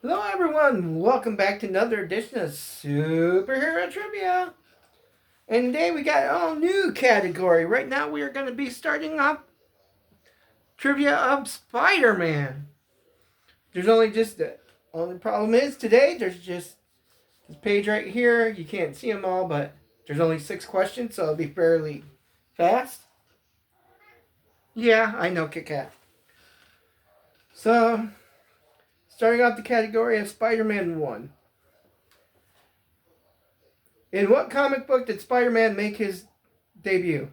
Hello, everyone. Welcome back to another edition of Superhero Trivia. And today we got an all new category. Right now, we are going to be starting off trivia of Spider-Man. There's only just the only problem is today. There's just this page right here. You can't see them all, but there's only 6 questions, so it'll be fairly fast. Yeah, I know, Kit Kat. So, starting off the category of Spider-Man 1. In what comic book did Spider-Man make his debut?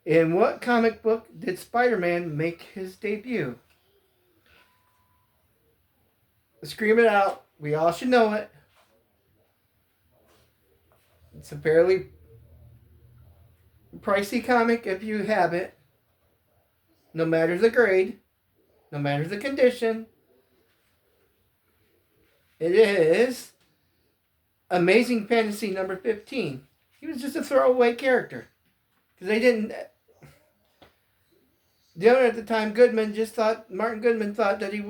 In what comic book did Spider-Man make his debut? Scream it out. We all should know it. It's a fairly pricey comic if you have it. No matter the grade, no matter the condition. It is Amazing Fantasy number 15. He was just a throwaway character. Because they didn't... The owner at the time, Martin Goodman thought that he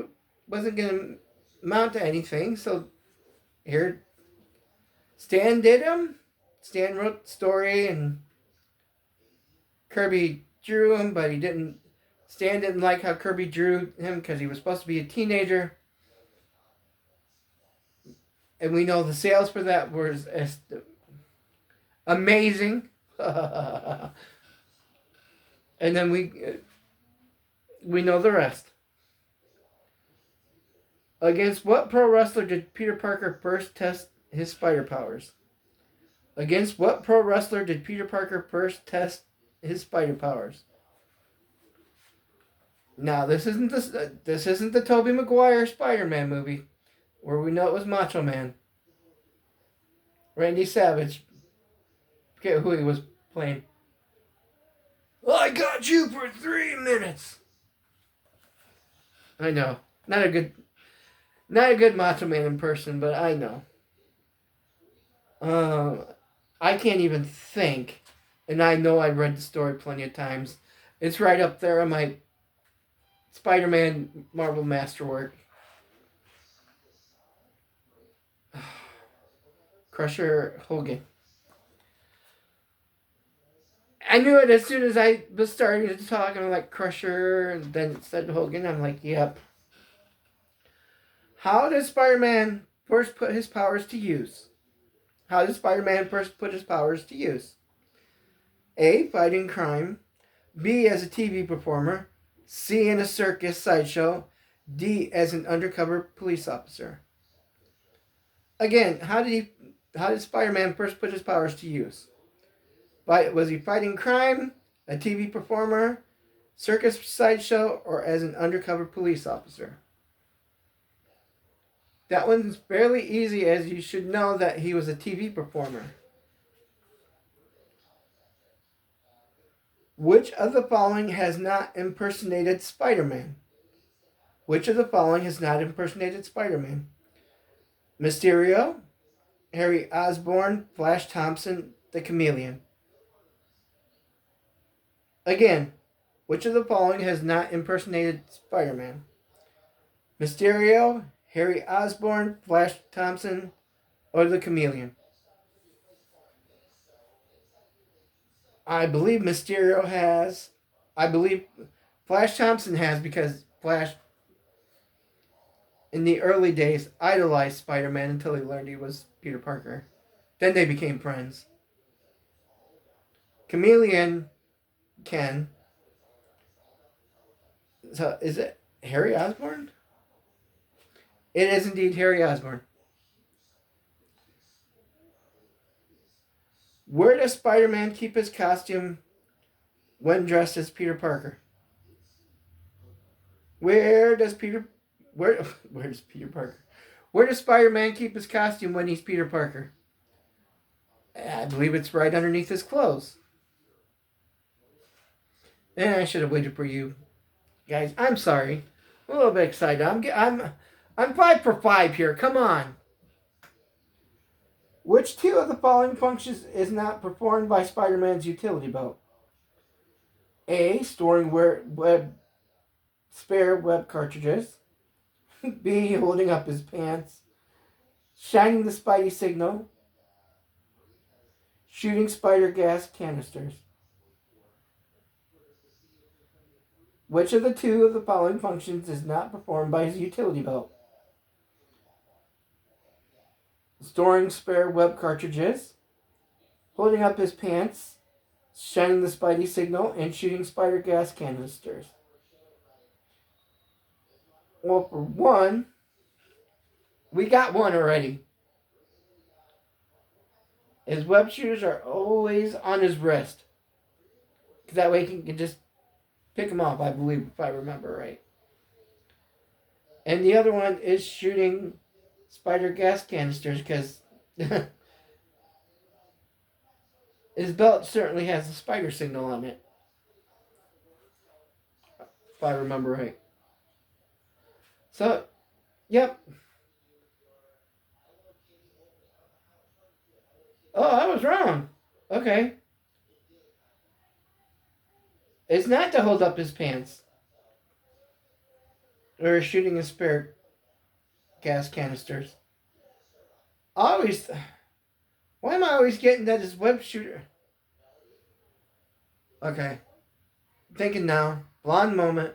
wasn't going to amount to anything. So here, Stan did him. Stan wrote the story and Kirby drew him, but he didn't... Stan didn't like how Kirby drew him because he was supposed to be a teenager. And we know the sales for that was amazing. And then we know the rest. Against what pro wrestler did Peter Parker first test his spider powers? Against what pro wrestler did Peter Parker first test his spider powers? Now, this isn't the Tobey Maguire Spider-Man movie, where we know it was Macho Man. Randy Savage. Forget who he was playing. I got you for 3 minutes. I know. Not a good Macho Man in person, but I know. I can't even think, and I know I read the story plenty of times. It's right up there on my Spider-Man Marvel Masterwork. Crusher Hogan. I knew it as soon as I was starting to talk, and I'm like, Crusher, and then it said Hogan. I'm like, yep. How did Spider-Man first put his powers to use? How did Spider-Man first put his powers to use? A. Fighting crime. B. As a TV performer. C. In a circus sideshow. D. As an undercover police officer. Again, how did Spider-Man first put his powers to use? Was he fighting crime, a TV performer, circus sideshow, or as an undercover police officer? That one's fairly easy, as you should know that he was a TV performer. Which of the following has not impersonated Spider-Man? Which of the following has not impersonated Spider-Man? Mysterio, Harry Osborn, Flash Thompson, the Chameleon. Again, which of the following has not impersonated Spider-Man? Mysterio, Harry Osborn, Flash Thompson, or the Chameleon? I believe Mysterio has. I believe Flash Thompson has, because Flash, in the early days, idolized Spider-Man until he learned he was Peter Parker. Then they became friends. Chameleon can. So, is it Harry Osborn? It is indeed Harry Osborn. Where does Spider-Man keep his costume when dressed as Peter Parker? Where does Peter Parker? Where does Spider-Man keep his costume when he's Peter Parker? I believe it's right underneath his clothes. And I should have waited for you guys. I'm sorry. I'm a little bit excited. I'm 5 for 5 here. Come on. Which 2 of the following functions is not performed by Spider-Man's utility belt? A. Storing spare web cartridges. B, holding up his pants. Shining the Spidey signal. Shooting spider gas canisters. Which of the two of the following functions is not performed by his utility belt? Storing spare web cartridges. Holding up his pants. Shining the Spidey signal. And shooting spider gas canisters. Well, for one, we got one already. His web shooters are always on his wrist. Because that way he can just pick them off, I believe, if I remember right. And the other one is shooting spider gas canisters because his belt certainly has a spider signal on it. If I remember right. So, yep. Oh, I was wrong. Okay. It's not to hold up his pants. Or shooting his spare gas canisters. Always. Why am I always getting that his web shooter? Okay. Thinking now. Blonde moment.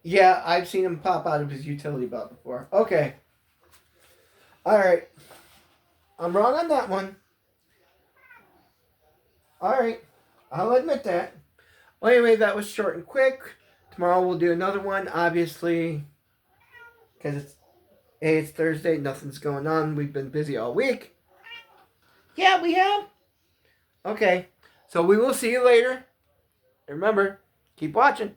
Yeah, I've seen him pop out of his utility belt before. Okay. Alright. I'm wrong on that one. Alright. I'll admit that. Well, anyway, that was short and quick. Tomorrow we'll do another one, obviously. Because it's Thursday. Nothing's going on. We've been busy all week. Yeah, we have. Okay. So we will see you later. And remember, keep watching.